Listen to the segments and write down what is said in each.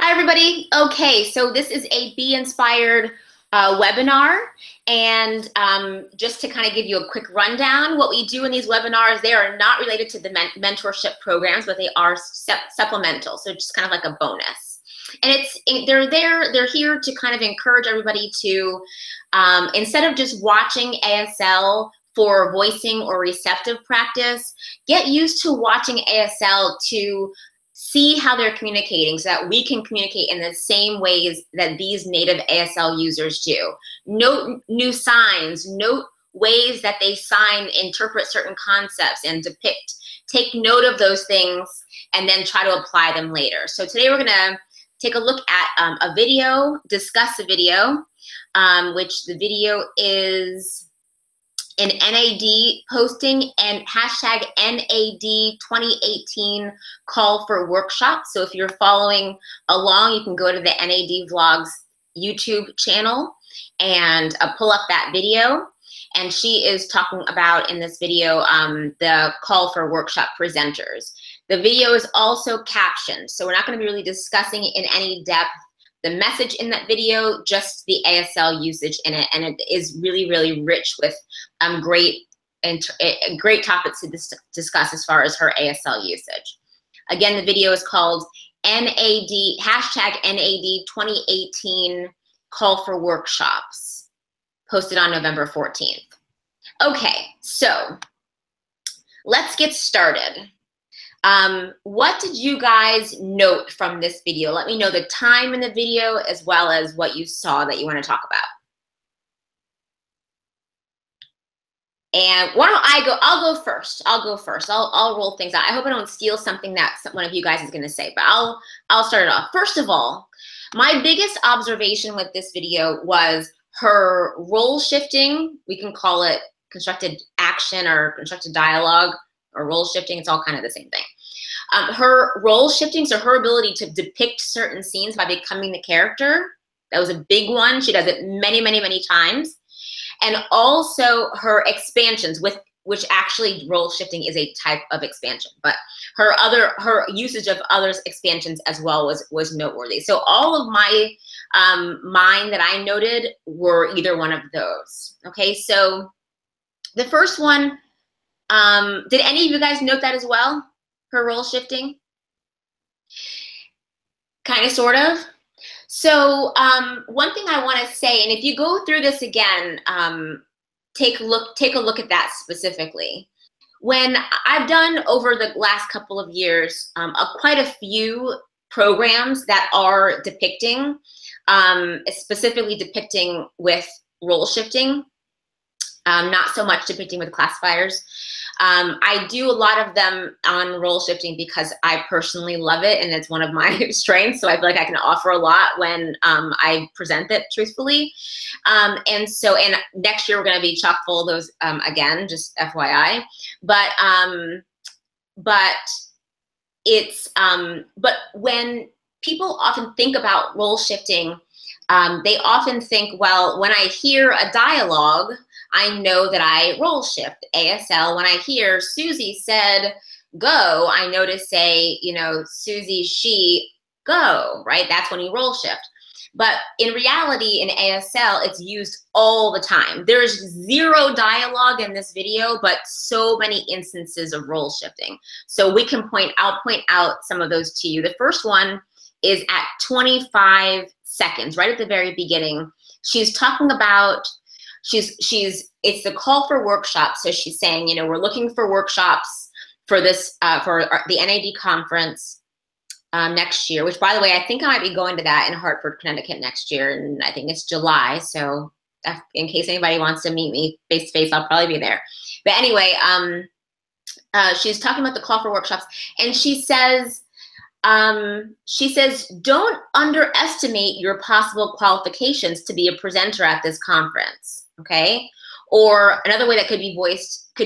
Hi, everybody. Okay, so this is a Be Inspired webinar. And just to kind of give you a quick rundown, what we do in these webinars, they are not related to the mentorship programs, but they are supplemental. So just kind of like a bonus. And they're here to kind of encourage everybody to, instead of just watching ASL for voicing or receptive practice, get used to watching ASL to see how they're communicating so that we can communicate in the same ways that these native ASL users do. Note new signs, note ways that they interpret certain concepts and depict. Take note of those things and then try to apply them later. So today we're gonna take a look at a video, discuss a video, which the video is an NAD posting and hashtag NAD 2018 call for workshops. So if you're following along, you can go to the NAD Vlogs YouTube channel and pull up that video. And she is talking about in this video the call for workshop presenters. The video is also captioned, so we're not going to be really discussing in any depth the message in that video, just the ASL usage in it, and it is really, really rich with great topics to discuss as far as her ASL usage. Again, the video is called hashtag NAD 2018 call for workshops, posted on November 14th. Okay, so let's get started. What did you guys note from this video? Let me know the time in the video as well as what you saw that you want to talk about. And why don't I go? I'll go first. I'll roll things out. I hope I don't steal something that one of you guys is going to say, but I'll start it off. First of all, my biggest observation with this video was her role shifting. We can call it constructed action or constructed dialogue or role shifting. It's all kind of the same thing. Her role shifting, so her ability to depict certain scenes by becoming the character, that was a big one. She does it many, many, many times. And also her expansions, which actually role shifting is a type of expansion, but her usage of others' expansions as well was noteworthy. So all of my mine that I noted were either one of those. Okay, so the first one, did any of you guys note that as well? Her role shifting? Kind of, sort of. So one thing I want to say, and if you go through this again, take a look at that specifically. When I've done over the last couple of years, quite a few programs that are depicting, specifically depicting with role shifting, not so much depicting with classifiers. I do a lot of them on role shifting because I personally love it and it's one of my strengths. So I feel like I can offer a lot when I present it truthfully. And next year we're going to be chock full of those again, just FYI. But when people often think about role shifting, they often think, well, when I hear a dialogue, I know that I role shift. ASL, when I hear Susie said go, I know to say, you know, Susie, she, go, right? That's when you role shift. But in reality, in ASL, it's used all the time. There is zero dialogue in this video, but so many instances of role shifting. So I'll point out some of those to you. The first one is at 25 seconds, right at the very beginning. She's talking about, it's the call for workshops. So she's saying, you know, we're looking for workshops for this, for the NAD conference next year, which, by the way, I think I might be going to that in Hartford, Connecticut next year. And I think it's July. So in case anybody wants to meet me face to face, I'll probably be there. But anyway, she's talking about the call for workshops, and she says, don't underestimate your possible qualifications to be a presenter at this conference, okay? Or another way that could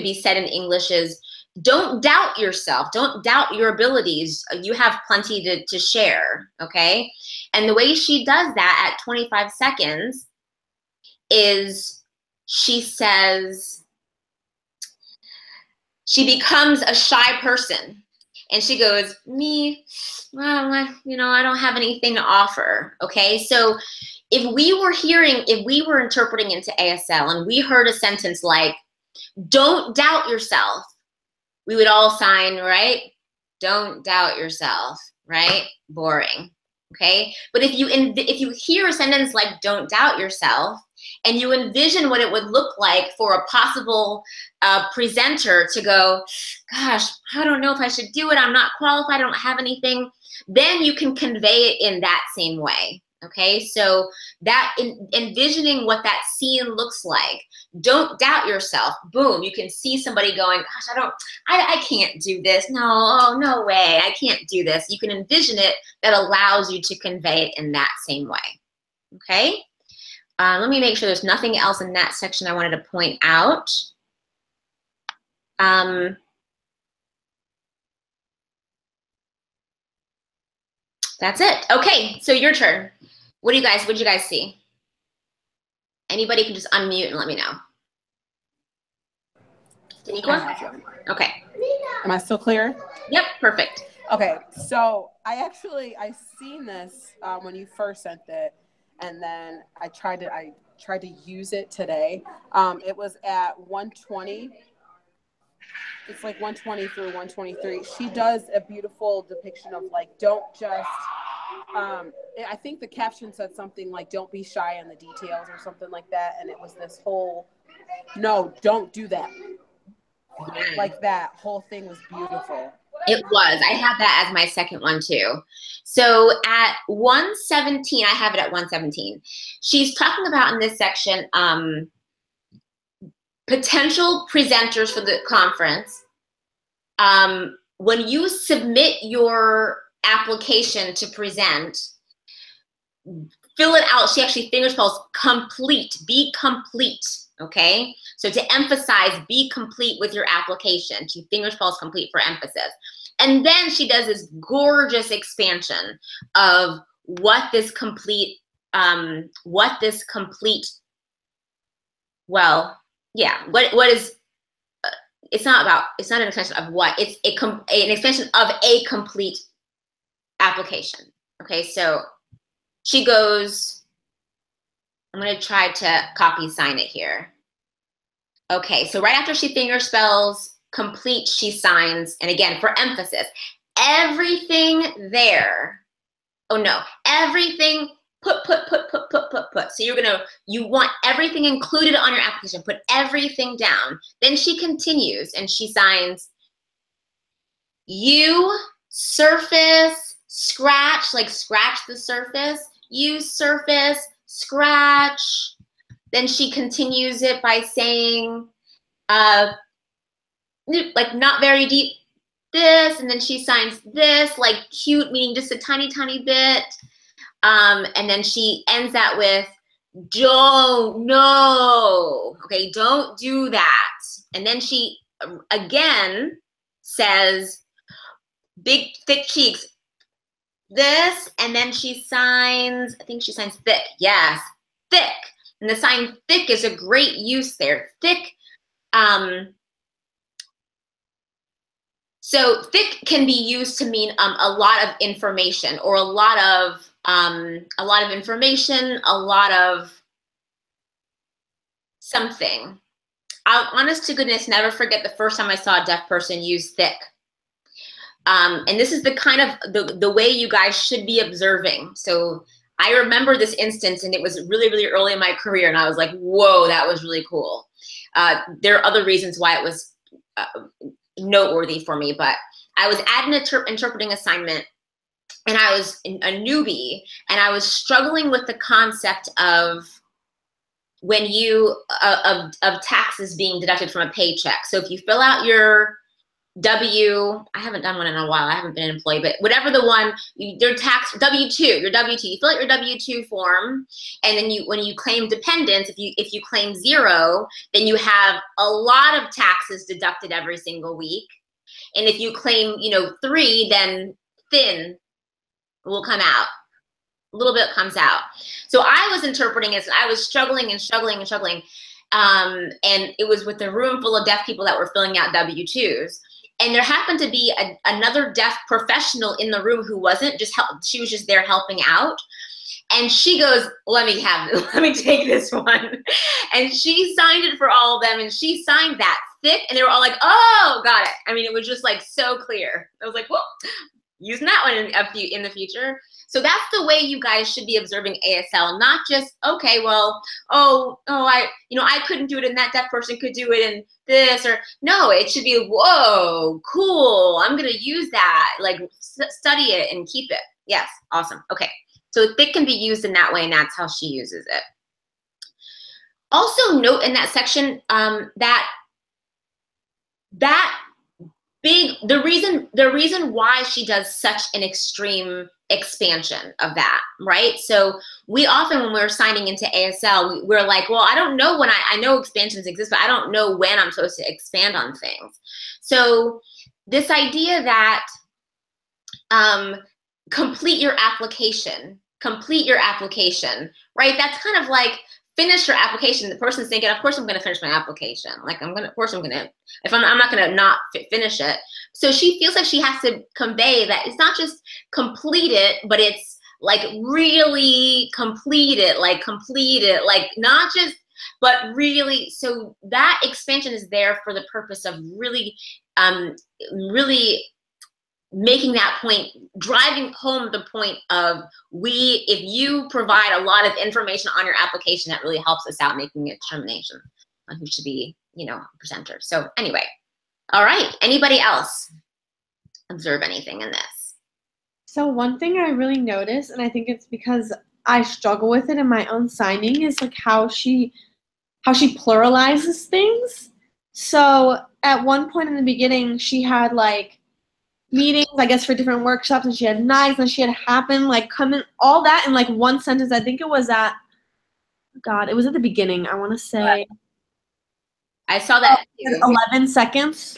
be said in English is, don't doubt yourself. Don't doubt your abilities. You have plenty to share, okay? And the way she does that at 25 seconds is she says, she becomes a shy person. And she goes, me, well, I don't have anything to offer. Okay, so if we were interpreting into ASL and we heard a sentence like, don't doubt yourself, we would all sign, right? Don't doubt yourself, right? Boring. Okay, but if you hear a sentence like "don't doubt yourself" and you envision what it would look like for a possible presenter to go, "Gosh, I don't know if I should do it. I'm not qualified. I don't have anything," then you can convey it in that same way. Okay, so that envisioning what that scene looks like. Don't doubt yourself. Boom, you can see somebody going, "Gosh, I can't do this. No, oh, no way, I can't do this." You can envision it. That allows you to convey it in that same way. Okay, let me make sure there's nothing else in that section I wanted to point out. That's it. Okay, so your turn. What did you guys see? Anybody can just unmute and let me know. Daniqua? Okay. Am I still clear? Yep, perfect. Okay, so I seen this when you first sent it, and then I tried to use it today. It was at 120. It's like 120 through 123. She does a beautiful depiction of like, don't just. I think the caption said something like, "Don't be shy in the details" or something like that, and it was this whole, no, don't do that. Yeah. Like that whole thing was beautiful. It was. I have that as my second one too. So at 117, I have it at 117. She's talking about in this section potential presenters for the conference. When you submit your application to present, fill it out. She actually finger spells complete. Be complete. Okay, so to emphasize, be complete with your application. She finger spells complete for emphasis. And then she does this gorgeous expansion of what this complete, well, yeah, what is, it's not an extension of what, it's an expansion of a complete application. Okay, so she goes, I'm going to try to copy sign it here. Okay, so right after she finger spells complete, she signs, and again, for emphasis, everything there. Oh no, everything, put. So you want everything included on your application, put everything down. Then she continues and she signs, you surface, scratch, like scratch the surface, you surface, scratch. Then she continues it by saying, like not very deep, this, and then she signs this, like cute, meaning just a tiny, tiny bit. And then she ends that with, don't, no, okay, don't do that. And then she again says, big, thick cheeks, this, and then she signs, I think she signs thick, yes, thick. And the sign thick is a great use there. Thick, so thick can be used to mean a lot of information, or a lot of information, a lot of something. I'll, honest to goodness, never forget the first time I saw a deaf person use thick. And this is the kind of the way you guys should be observing. So I remember this instance, and it was really, really early in my career, and I was like, whoa, that was really cool. There are other reasons why it was noteworthy for me, but I was at an interpreting assignment, and I was a newbie, and I was struggling with the concept of when you, of taxes being deducted from a paycheck. So if you fill out your I haven't done one in a while, I haven't been an employee, but whatever the one, your tax, W-2, your W-2, you fill out your W-2 form, and then when you claim dependents, if you claim 0, then you have a lot of taxes deducted every single week. And if you claim, 3, then thin will come out. A little bit comes out. So I was interpreting as I was struggling and struggling and struggling. And it was with a room full of deaf people that were filling out W-2s. And there happened to be another deaf professional in the room who wasn't just she was just there helping out. And she goes, let me take this one. And she signed it for all of them, and she signed that thick, and they were all like, oh, got it. I mean, it was just like so clear. I was like, well, using that one in the future. So that's the way you guys should be observing ASL, not just, okay, well, I couldn't do it and that deaf person could do it and this, or no, it should be, whoa, cool, I'm gonna use that, like study it and keep it. Yes, awesome, okay. So thick can be used in that way, and that's how she uses it. Also note in that section the reason why she does such an extreme expansion of that, right? So we often, when we're signing into ASL, we're like, well, I don't know when I know expansions exist, but I don't know when I'm supposed to expand on things. So this idea that complete your application, right? That's kind of like finish your application. The person's thinking, of course I'm gonna finish my application. Like of course I'm gonna, if I'm not gonna not finish it. So she feels like she has to convey that it's not just complete it, but it's like really complete it, like not just, but really. So that expansion is there for the purpose of really, really making that point, driving home the point of if you provide a lot of information on your application, that really helps us out making a determination on who should be, a presenter. So anyway, all right, anybody else observe anything in this? So one thing I really noticed, and I think it's because I struggle with it in my own signing, is like how she pluralizes things. So at one point in the beginning, she had like meetings, I guess, for different workshops, and she had nights, and she had happen, like come in, all that in like one sentence. I think it was at, it was at the beginning. I want to say. I saw that. 11 seconds.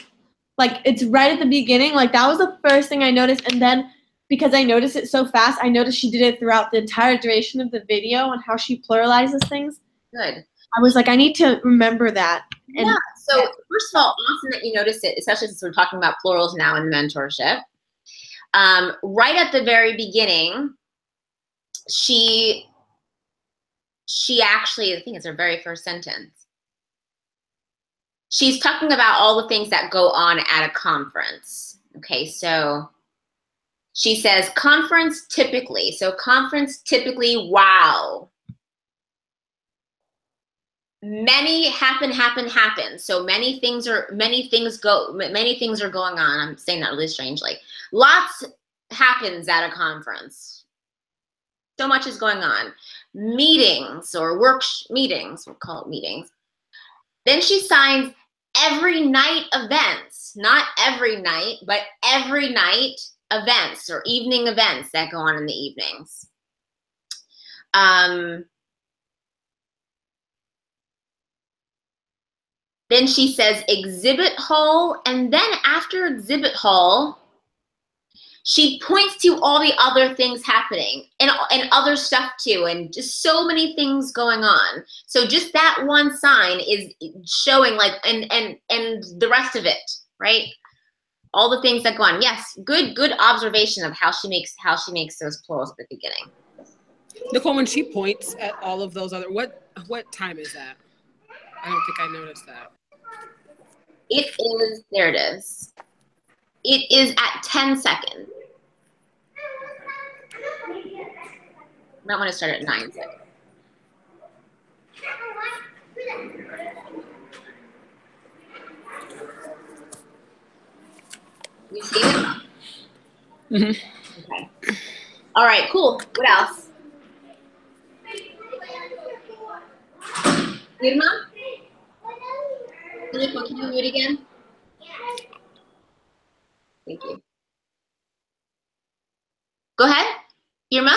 Like it's right at the beginning. Like that was the first thing I noticed. And then because I noticed it so fast, I noticed she did it throughout the entire duration of the video and how she pluralizes things. Good. I was like, I need to remember that. And yeah. So first of all, awesome that you noticed it, especially since we're talking about plurals now in mentorship. Right at the very beginning, she actually, I think it's her very first sentence. She's talking about all the things that go on at a conference. Okay, so she says conference typically. So conference typically, wow. Many happen. So many things are going on. I'm saying that really strangely. Lots happens at a conference. So much is going on. Meetings or meetings, we'll call it meetings. Then she signs every night events, not every night, but every night events or evening events that go on in the evenings. Then she says exhibit hall, and then after exhibit hall, she points to all the other things happening and other stuff too, and just so many things going on. So just that one sign is showing like, and the rest of it, right? All the things that go on. Yes, good observation of how she makes those plurals at the beginning. Nicole, when she points at all of those other, what time is that? I don't think I noticed that. It is, there it is. It is at 10 seconds. Might want to start at 9 seconds. You see it? Mm-hmm. Okay. All right, cool. What else? Irma? Can you mute again? Thank you. Go ahead, Irma.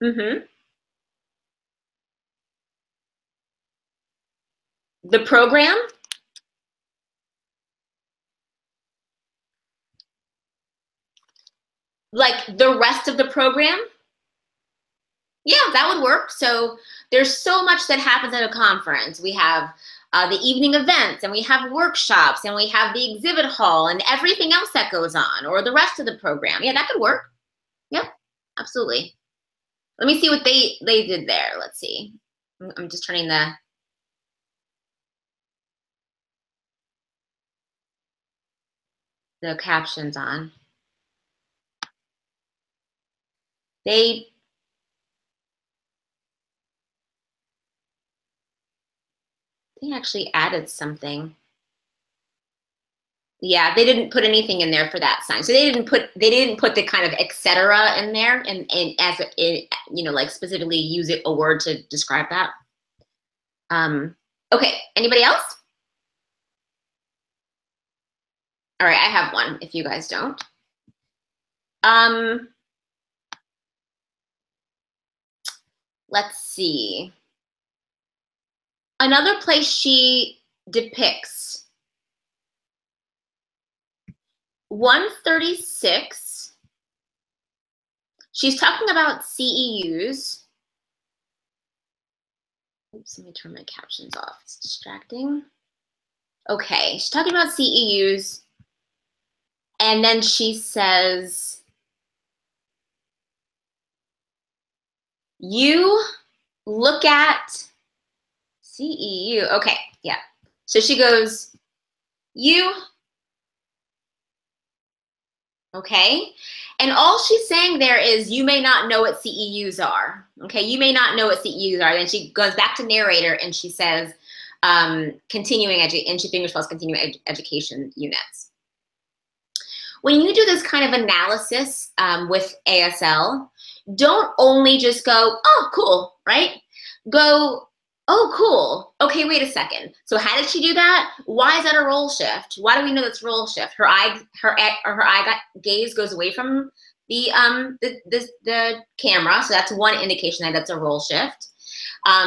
Mm-hmm. The program? Like the rest of the program? Yeah, that would work. So there's so much that happens at a conference. We have the evening events, and we have workshops, and we have the exhibit hall, and everything else that goes on, or the rest of the program. Yeah, that could work. Yep, absolutely. Let me see what they did there. Let's see. I'm just turning the captions on. They actually added something. Yeah, they didn't put anything in there for that sign. So they didn't put the kind of etc. in there, and as it, you know, like specifically use a word to describe that. Okay, anybody else? All right, I have one if you guys don't. Let's see. Another place she depicts 136. She's talking about CEUs. Oops, let me turn my captions off. It's distracting. Okay, she's talking about CEUs. And then she says, you look at CEU. Okay, yeah. So she goes, you, okay? And all she's saying there is, you may not know what CEUs are. Okay, you may not know what CEUs are. Then she goes back to narrator and she says, continuing and she fingers crossed continuing education units. When you do this kind of analysis with ASL, don't only just go, oh, cool, right? Go, oh, cool. Okay, wait a second. So how did she do that? Why is that a role shift? Why do we know that's role shift? Her gaze goes away from the camera, so that's one indication that that's a role shift.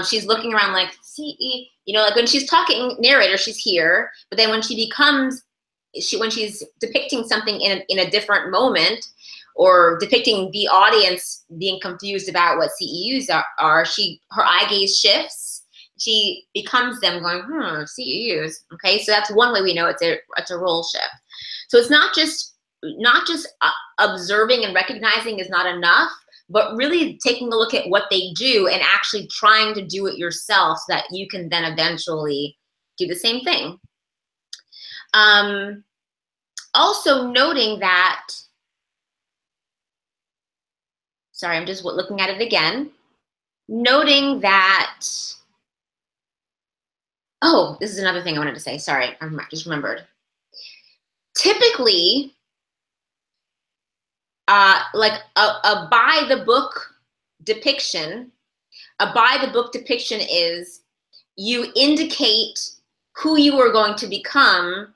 She's looking around like, see, you know, like when she's talking narrator, she's here, but then when she becomes when she's depicting something in a different moment, or depicting the audience being confused about what CEUs are, her eye gaze shifts. She becomes them going, CEUs. Okay, so that's one way we know it's a role shift. So it's not just observing and recognizing is not enough, but really taking a look at what they do and actually trying to do it yourself so that you can then eventually do the same thing. Also noting that, sorry, I'm just looking at it again, noting that, oh, this is another thing I wanted to say, sorry, I just remembered. Typically, like a by the book depiction is you indicate who you are going to become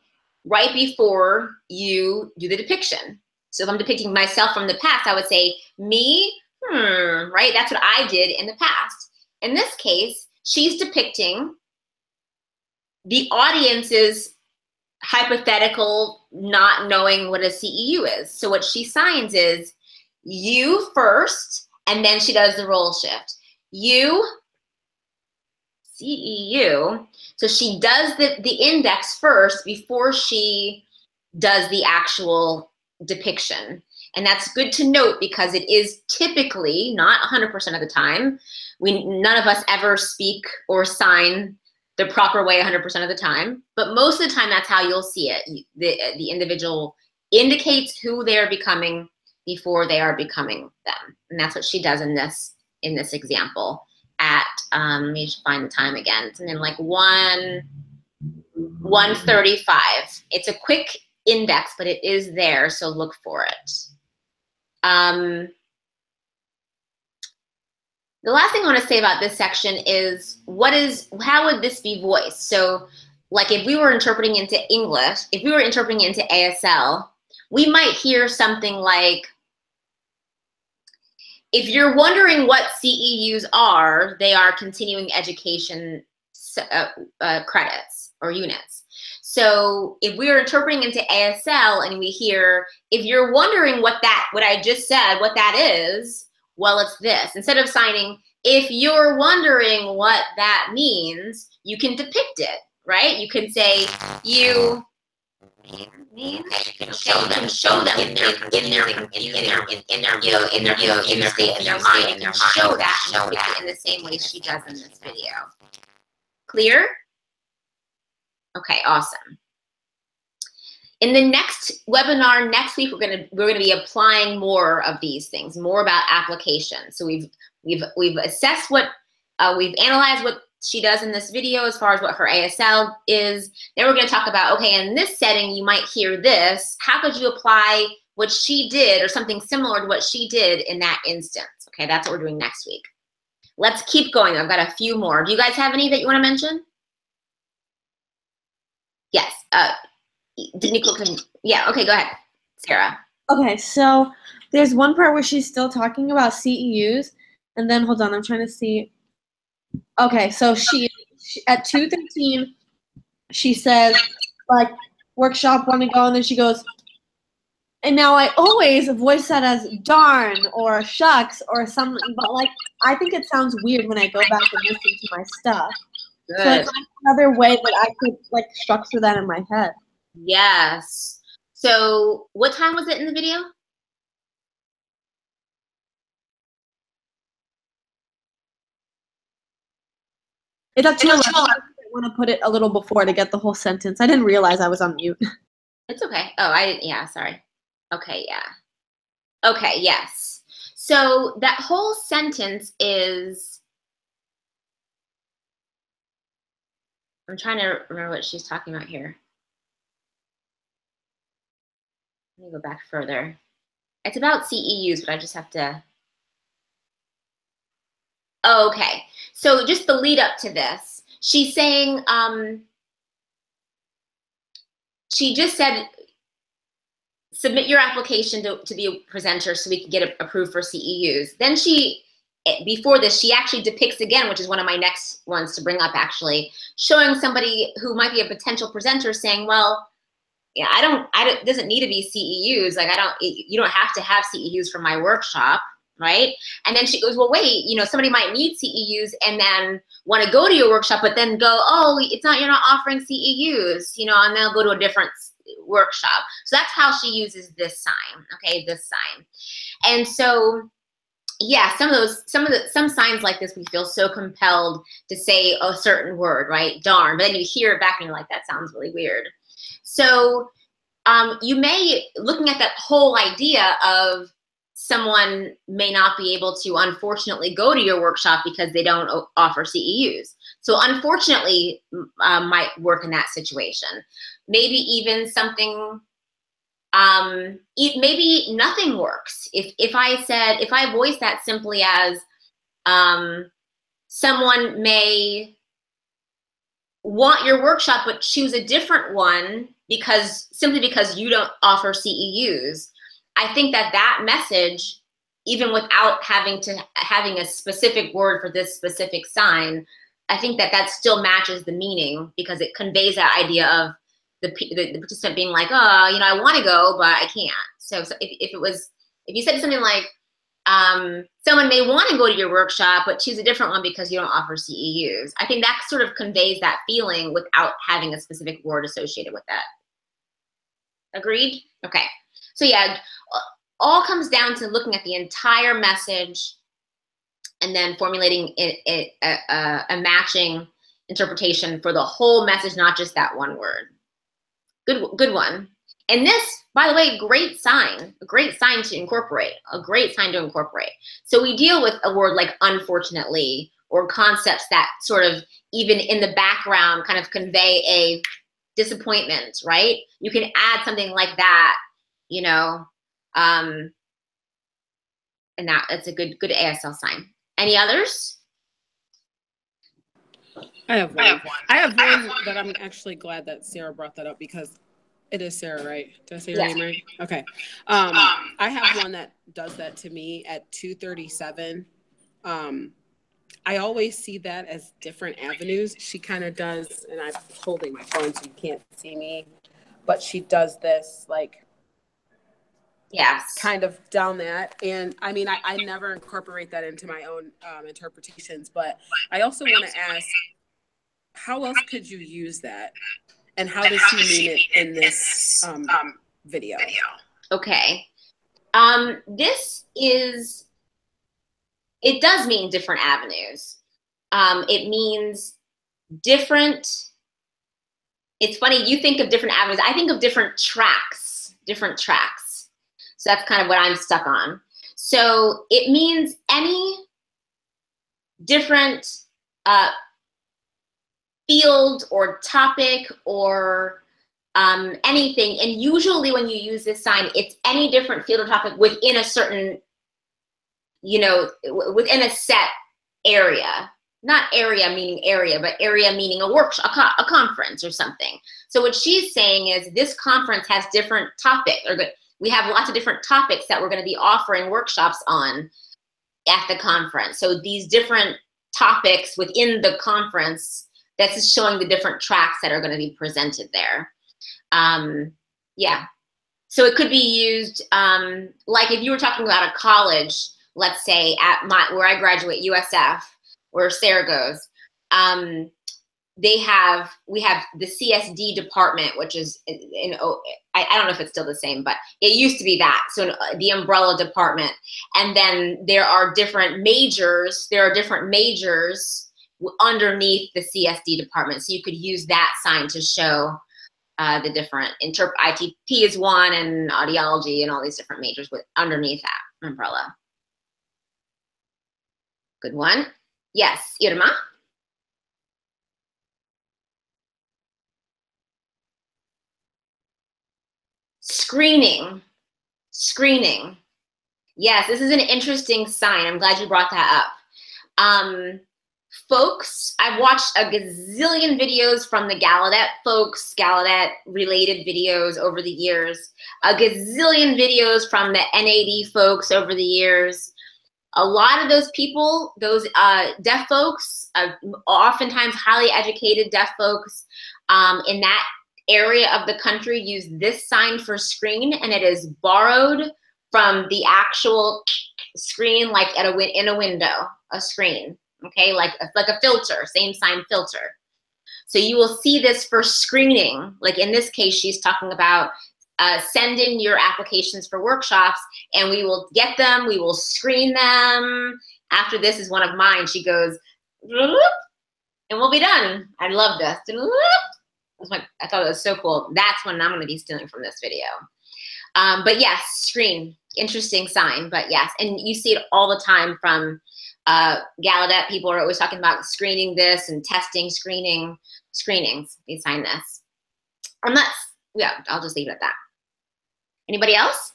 right before you do the depiction. So if I'm depicting myself from the past, I would say, me, right? That's what I did in the past. In this case, she's depicting the audience's hypothetical not knowing what a CEU is. So what she signs is you first, and then she does the role shift. You, CEU. So she does the index first before she does the actual depiction. And that's good to note because it is typically, not 100% of the time, none of us ever speak or sign the proper way 100% of the time, but most of the time that's how you'll see it. The individual indicates who they're becoming before they are becoming them. And that's what she does in this example at, let me just find the time again. It's in like 1:35. It's a quick index, but it is there, so look for it. The last thing I want to say about this section is how would this be voiced? So like if we were interpreting into English, if we were interpreting into ASL, we might hear something like, if you're wondering what CEUs are, they are continuing education credits or units. So if we are interpreting into ASL and we hear, if you're wondering what I just said, what that is, well, it's this. Instead of signing, if you're wondering what that means, you can depict it, right? You can say you. You can show them in their state in their mind. You can show that in the same way she does in this video. Clear? Okay, awesome. In the next webinar next week, we're gonna be applying more of these things, more about application. So we've assessed what we've analyzed what she does in this video as far as what her ASL is. Then we're going to talk about, okay, in this setting, you might hear this. How could you apply what she did or something similar to what she did in that instance? Okay, that's what we're doing next week. Let's keep going. I've got a few more. Do you guys have any that you want to mention? Yes. Yeah, okay, go ahead, Sarah. Okay, so there's one part where she's still talking about CEUs, and then, hold on, I'm trying to see. Okay, so she at 2:13, she says, like, workshop, want to go, and then she goes, and now I always voice that as darn or shucks or something, but, like, I think it sounds weird when I go back and listen to my stuff. Good. So it's another way that I could, like, structure that in my head. Yes. So what time was it in the video? It's up to you. I want to put it a little before to get the whole sentence. I didn't realize I was on mute. It's okay. Oh, yeah, sorry. Okay, yeah. Okay, yes. So that whole sentence is, I'm trying to remember what she's talking about here. Let me go back further. It's about CEUs, but I just have to. Oh, okay. So just the lead up to this, she's saying, she just said, submit your application to be a presenter so we can get approved for CEUs. Then before this, she actually depicts again, which is one of my next ones to bring up actually, showing somebody who might be a potential presenter saying, well, yeah, it doesn't need to be CEUs. Like, you don't have to have CEUs for my workshop, right? And then she goes, well, wait, somebody might need CEUs and then want to go to your workshop, but then go, oh, you're not offering CEUs, and then they'll go to a different workshop. So that's how she uses this sign, okay, this sign. And so, yeah, some signs like this, we feel so compelled to say a certain word, right? Darn, but then you hear it back and you're like, that sounds really weird. So you may, looking at that whole idea of someone may not be able to, unfortunately, go to your workshop because they don't offer CEUs. So unfortunately might work in that situation. Maybe even something, maybe nothing works. If I voice that simply as someone may want your workshop but choose a different one simply because you don't offer CEUs, I think that message, even without having a specific word for this specific sign, I think that still matches the meaning because it conveys that idea of the participant being like, oh, I want to go, but I can't. So if you said something like, someone may want to go to your workshop, but choose a different one because you don't offer CEUs, I think that sort of conveys that feeling without having a specific word associated with that. Agreed? Okay. So yeah, all comes down to looking at the entire message and then formulating a matching interpretation for the whole message, not just that one word. Good one. And this, by the way, great sign, a great sign to incorporate, So we deal with a word like unfortunately or concepts that sort of even in the background kind of convey a disappointment, right? You can add something like that, and that's a good ASL sign. Any others? I have one. I have one that I'm actually glad that Sarah brought that up because it is Sarah, right? Did I say your name right? Okay. I have one that does that to me at 2:37. I always see that as different avenues. She kind of does, and I'm holding my phone so you can't see me, but she does this like, yes, kind of down that. And I mean, I never incorporate that into my own interpretations, but I also want to ask, how else could you use that? And how does he mean it in this video? Okay. It does mean different avenues. It means different, it's funny, you think of different avenues. I think of different tracks. So that's kind of what I'm stuck on. So it means any different field or topic or anything. And usually when you use this sign, it's any different field or topic within a certain, within a set area. Not area meaning area, but area meaning a workshop, a conference or something. So what she's saying is this conference has different topics. We have lots of different topics that we're going to be offering workshops on at the conference. So these different topics within the conference, that's showing the different tracks that are going to be presented there. Yeah. So it could be used, like if you were talking about a college, let's say at where I graduate, USF, where Sarah goes, we have the CSD department, which is I don't know if it's still the same, but it used to be that. So the umbrella department. And then there are different majors. Underneath the CSD department. So you could use that sign to show the different, ITP is one, and audiology and all these different majors underneath that umbrella. Good one. Yes, Irma? Screening. Yes, this is an interesting sign. I'm glad you brought that up. Folks, I've watched a gazillion videos from the Gallaudet folks, Gallaudet related videos over the years, a gazillion videos from the NAD folks over the years. A lot of those people, those deaf folks, oftentimes highly educated deaf folks in that area of the country use this sign for screen, and it is borrowed from the actual screen, like in a window, a screen. Okay, like a filter, same sign filter. So you will see this for screening. Like in this case, she's talking about send in your applications for workshops and we will get them, we will screen them. After this is one of mine. She goes, and we'll be done. I love this. I thought it was so cool. That's when I'm gonna be stealing from this video. But yes, screen, interesting sign, but yes. And you see it all the time from Gallaudet. People are always talking about screening this and testing, screenings. They sign this. I'll just leave it at that. Anybody else?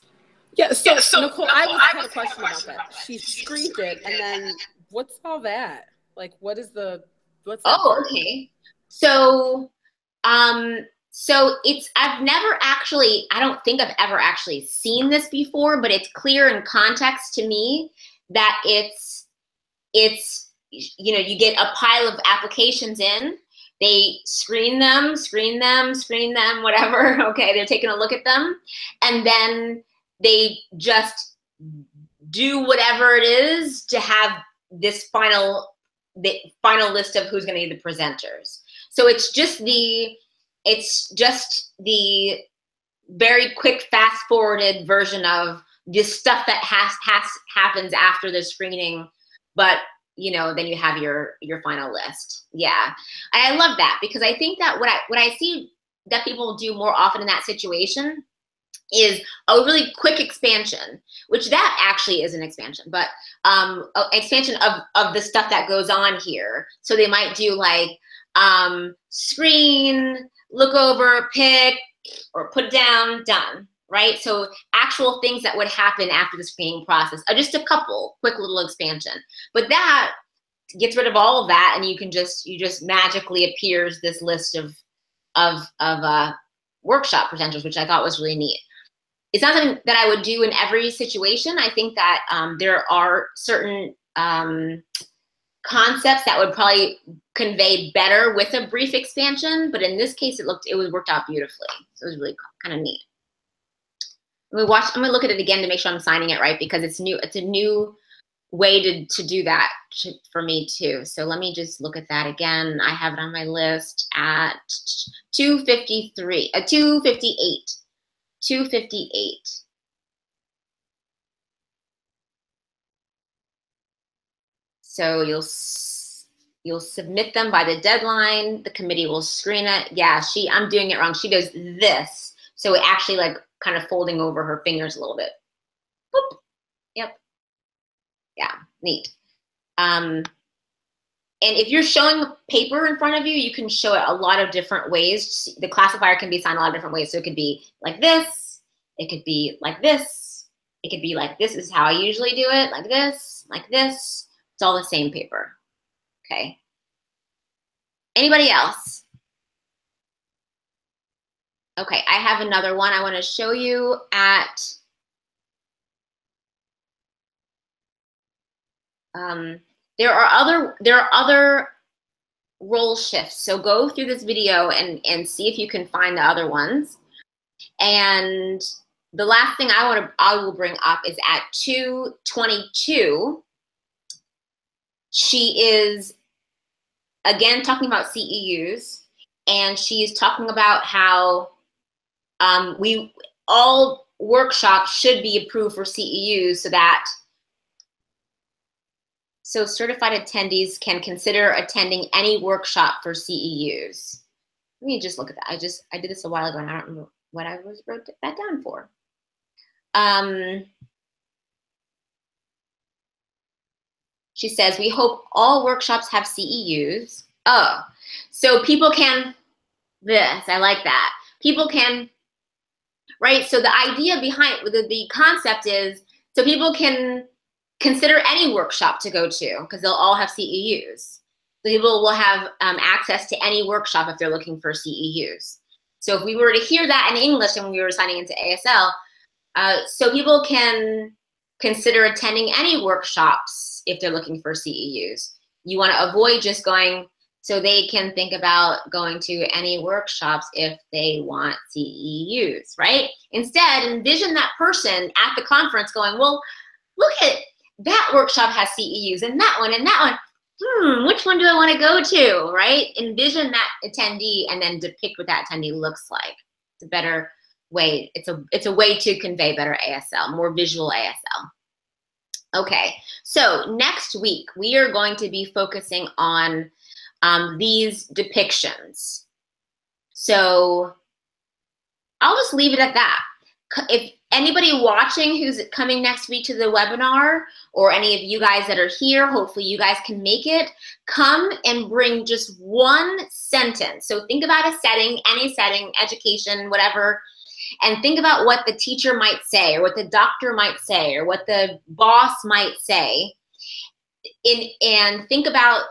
Yeah, so Nicole, I had a question about that. She screened it, and then what's all that? Like, what's that? Oh, okay. So, I don't think I've ever actually seen this before, but it's clear in context to me that it's, you get a pile of applications in, they screen them, whatever. Okay, they're taking a look at them, and then they just do whatever it is to have the final list of who's going to be the presenters. So it's just the very quick fast forwarded version of this stuff that happens after the screening, but then you have your final list. Yeah, and I love that, because I think that what I see that people do more often in that situation is a really quick expansion, which that actually is an expansion, but expansion of the stuff that goes on here. So they might do like screen, look over, pick, or put down, done, right? So actual things that would happen after the screening process are just a couple quick little expansion. But that gets rid of all of that, and you just magically appears this list of workshop presenters, which I thought was really neat. It's not something that I would do in every situation. I think that there are certain concepts that would probably convey better with a brief expansion, but in this case, it worked out beautifully. So it was really kind of neat. I'm gonna look at it again to make sure I'm signing it right, because it's new. It's a new way to do that for me too. So let me just look at that again. I have it on my list at 253, 258, 258. So you'll submit them by the deadline. The committee will screen it. Yeah, I'm doing it wrong. She does this. So it actually like kind of folding over her fingers a little bit. Boop. Yep. Yeah, neat. And if you're showing a paper in front of you, you can show it a lot of different ways. The classifier can be signed a lot of different ways. So it could be like this. It could be like this. It could be like this is how I usually do it. Like this, like this. It's all the same paper. Okay. Anybody else? Okay, I have another one I want to show you at there are other role shifts. So go through this video and see if you can find the other ones. And the last thing I will bring up is at 222. She is again talking about CEUs, and she's talking about how all workshops should be approved for CEUs so certified attendees can consider attending any workshop for CEUs. Let me just look at that. I did this a while ago and I don't remember what I wrote that down for. She says, we hope all workshops have CEUs. Oh, so people can, I like that. People can, right? So the idea behind the concept is so people can consider any workshop to go to because they'll all have CEUs. So people will have access to any workshop if they're looking for CEUs. So if we were to hear that in English and we were signing into ASL, so people can consider attending any workshops if they're looking for CEUs. You want to avoid just going, so they can think about going to any workshops if they want CEUs, right? Instead, envision that person at the conference going, well, look at that workshop has CEUs and that one and that one. Which one do I want to go to, right? Envision that attendee and then depict what that attendee looks like. It's a better way. It's a way to convey better ASL, more visual ASL. Okay, so next week we are going to be focusing on these depictions. So I'll just leave it at that. If anybody watching who's coming next week to the webinar, or any of you guys that are here, hopefully you guys can make it, come and bring just one sentence. So think about a setting, any setting, education, whatever, and think about what the teacher might say, or what the doctor might say, or what the boss might say, and think about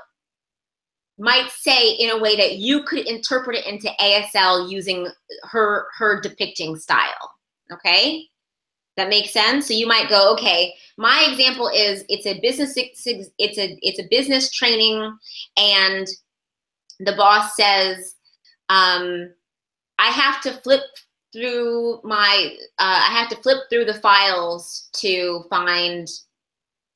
might say in a way that you could interpret it into ASL using her depicting style. Okay, that makes sense. So you might go, okay, my example is it's a business training, and the boss says, I have to flip through the files to find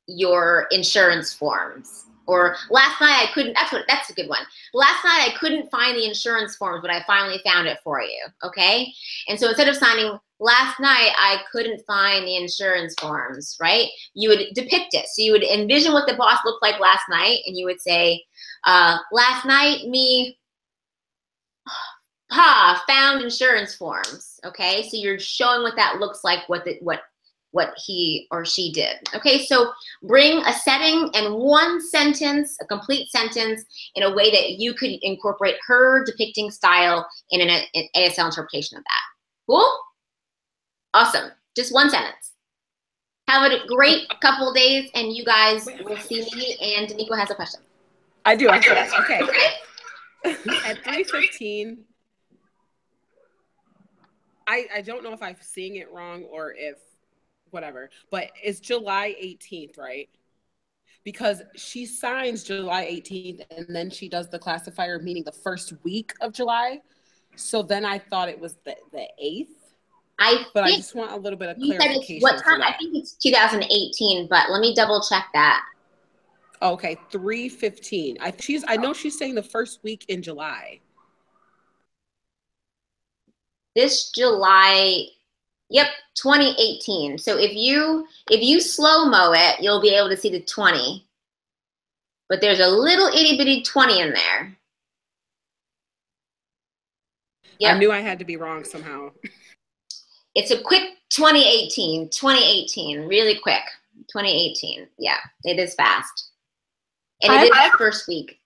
your insurance forms. Or last night I couldn't, that's a good one. Last night I couldn't find the insurance forms, but I finally found it for you, okay? And so instead of signing, last night I couldn't find the insurance forms, right? You would depict it. So you would envision what the boss looked like last night, and you would say, last night found insurance forms, okay? So you're showing what that looks like, what he or she did. Okay, so bring a setting and one sentence, a complete sentence, in a way that you could incorporate her depicting style in an ASL interpretation of that. Cool? Awesome. Just one sentence. Have a great couple of days, and you guys will see me, and D'Amico has a question. I do. Okay. At 3:15, I don't know if I'm seeing it wrong or if whatever, but it's July 18th, right? Because she signs July 18th and then she does the classifier, meaning the first week of July. So then I thought it was the 8th. but I think just want a little bit of you said it's what clarification for time? I that. think it's 2018, but let me double check that. Okay, 3/15. I know she's saying the first week in July. This July, yep, 2018. So if you slow-mo it, you'll be able to see the 20. But there's a little itty bitty 20 in there. I Yep. knew I had to be wrong somehow. It's a quick 2018, really quick. 2018. Yeah, it is fast. And it is first week.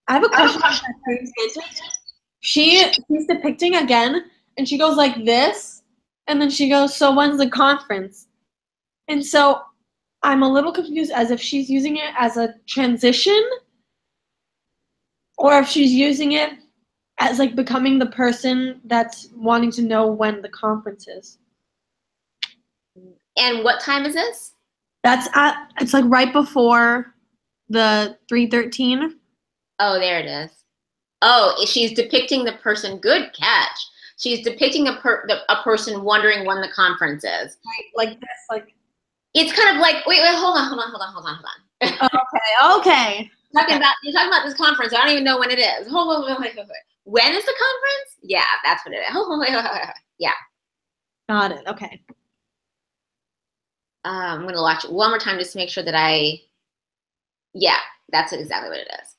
I have a question about that. She's depicting again, and she goes like this, and then she goes, so when's the conference? And so I'm a little confused as if she's using it as a transition or if she's using it as like becoming the person that's wanting to know when the conference is. And what time is this? It's like right before the 3:13. Oh, there it is. Oh, she's depicting the person. Good catch. She's depicting a person wondering when the conference is. Right, like this, like. It's kind of like, wait, hold on. Okay. You're talking about this conference. I don't even know when it is. Hold on, wait. When is the conference? Yeah, that's what it is. Hold on, wait. Yeah. Got it. Okay. I'm gonna watch it one more time just to make sure that yeah, that's exactly what it is.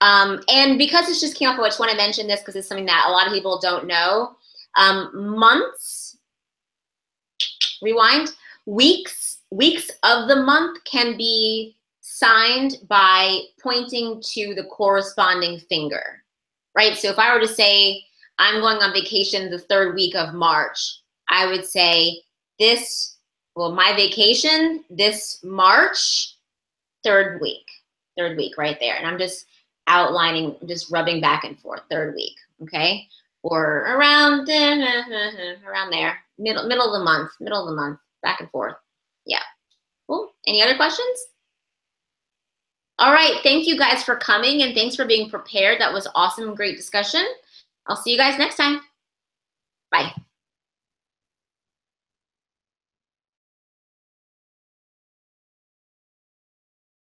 And because it's just came up, I just want to mention this because it's something that a lot of people don't know. Months, rewind, weeks of the month can be signed by pointing to the corresponding finger, right? So if I were to say, I'm going on vacation the 3rd week of March, I would say my vacation this March, 3rd week right there. And I'm just outlining, just rubbing back and forth, 3rd week, okay? Or around there, middle of the month, back and forth. Yeah. Cool. Any other questions? All right. Thank you guys for coming and thanks for being prepared. That was awesome. Great discussion. I'll see you guys next time. Bye.